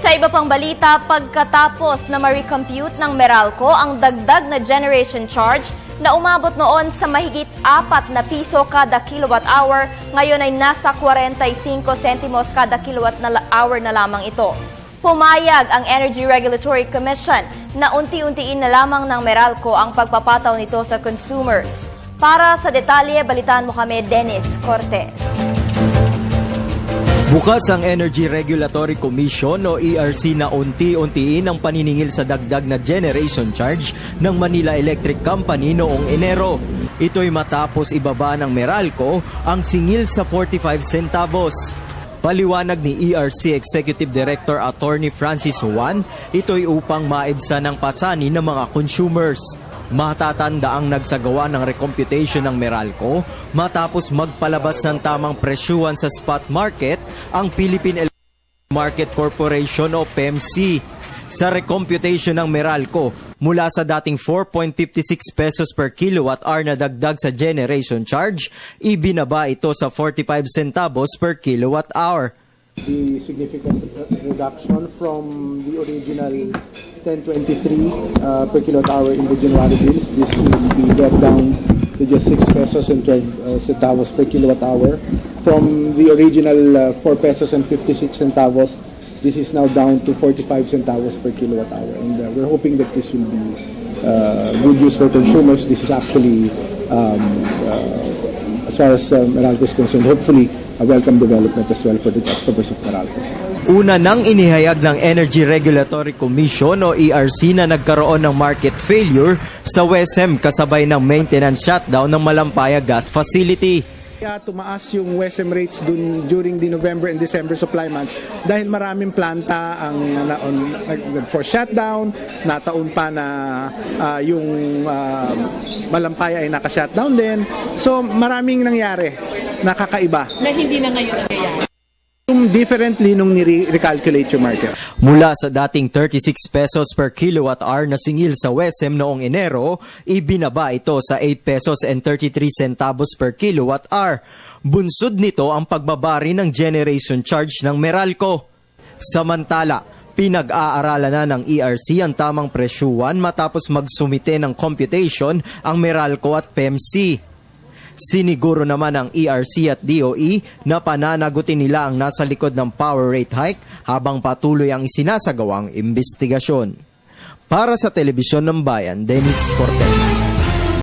Sa iba pang balita, pagkatapos na ma-recompute ng Meralco ang dagdag na generation charge na umabot noon sa mahigit 4 na piso kada kilowatt hour, ngayon ay nasa 45 sentimos kada kilowatt hour na lamang ito. Pumayag ang Energy Regulatory Commission na unti-untiin na lamang ng Meralco ang pagpapataw nito sa consumers. Para sa detalye, balitaan mo kami, Dennis Cortez. Bukas ang Energy Regulatory Commission o ERC na unti-untiin ang paniningil sa dagdag na generation charge ng Manila Electric Company noong Enero. Ito'y matapos ibaba ng Meralco ang singil sa 45 centavos. Paliwanag ni ERC Executive Director Attorney Francis Juan, ito'y upang maibsan ang pasanin ng mga consumers. Matatanda ang nagsagawa ng recomputation ng Meralco matapos magpalabas ng tamang presyuhan sa spot market ang Philippine Electric Market Corporation o PEMC. Sa recomputation ng Meralco, mula sa dating 4.56 pesos per kilowatt hour na dagdag sa generation charge, ibinaba ito sa 45 centavos per kilowatt hour. The significant reduction from the original 10.23 per kilowatt hour in the January bills. This will be brought down to just 6 pesos and 12 centavos per kilowatt hour. From the original 4 pesos and 56 centavos, this is now down to 45 centavos per kilowatt hour. And we're hoping that this will be good news for consumers. This is actually, as far as Meralco is concerned, hopefully a welcome development as well for the customers of Meralco. Una nang inihayag ng Energy Regulatory Commission o ERC na nagkaroon ng market failure sa WESM kasabay ng maintenance shutdown ng Malampaya Gas Facility. Kaya tumaas yung WESM rates during the November and December supply months dahil maraming planta ang for shutdown, nataon pa na yung Malampaya ay naka-shutdown din. So maraming nangyari, nakakaiba. Na hindi na ngayon nangyayari. Differently nung ni-recalculate yung market. Mula sa dating 36 pesos per kilowatt hour na singil sa WESM noong Enero, ibinaba ito sa 8 pesos and 33 centavos per kilowatt hour. Bunsod nito ang pagbabari ng generation charge ng Meralco. Samantala, pinag-aaralan na ng ERC ang tamang presyuhan matapos magsumite ng computation ang Meralco at PEMC. Siniguro naman ng ERC at DOE na pananagutin nila ang nasa likod ng power rate hike habang patuloy ang isinasagawang imbestigasyon. Para sa Telebisyon ng Bayan, Dennis Cortez.